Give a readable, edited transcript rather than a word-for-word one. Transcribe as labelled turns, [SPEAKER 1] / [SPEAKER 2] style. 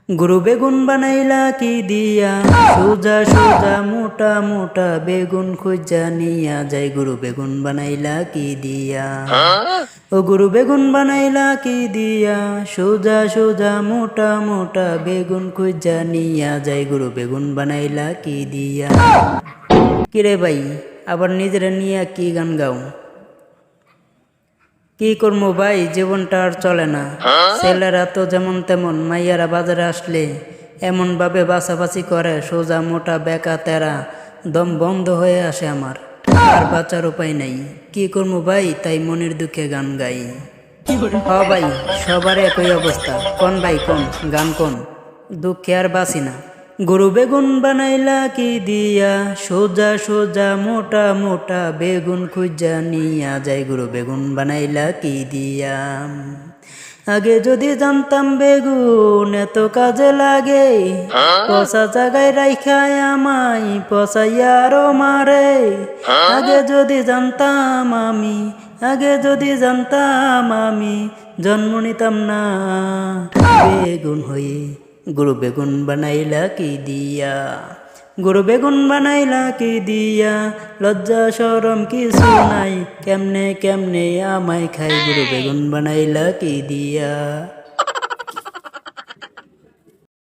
[SPEAKER 1] গুরু বেগুন বানাইলা কি দিয়া, সোজা সোজা মোটা মোটা বেগুন খুঁজা নিয়া যায়। গুরু বেগুন বানাইলা কি দিয়া, ও গুরু বেগুন বানাইলা কি দিয়া, সোজা সোজা মোটা মোটা বেগুন খুঁজা নিয়া যায়। গুরু বেগুন বানাইলা কি দিয়া। কিরে ভাই, আবার নিজেরা নিয়া কি গান গাও? কি করবো ভাই, জীবনটা আর চলে না। ছেলেরা তো যেমন তেমন, মাইয়ারা বাজারে আসলে এমন ভাবে বাছাবাছি করে, সোজা মোটা বেকা তেরা, দম বন্ধ হয়ে আসে আমার। আর বাঁচার উপায় নাই। কি করবো ভাই, তাই মনের দুঃখে গান গাই। হ ভাই, সবার একই অবস্থা। কোন ভাই কোন, গান কোন, দুঃখে আর বাঁচি না। গরু বেগুন বানাইলা কি দিয়া, সোজা সোজা মোটা মোটা বেগুন খুঁজা নিয়া যায়। গরু বেগুন বানাইলা কি দিয়া। আগে যদি জানতাম বেগুন এত কাজে লাগে, পচা জায়গায় রাইখায় আমায় পচাইয়া আরো মারে। আগে যদি জানতাম আমি, আগে যদি জানতাম আমি, জন্ম নিতাম না বেগুন হয়ে। গরু বেগুন বানাইলা কি দিয়া, গরু বেগুন বানাইলা কি দিয়া, লজ্জা শরম কিছু নাই, কেমনে কেমনে আমায় খাই। গরু বেগুন বানাইলা কি দিয়া।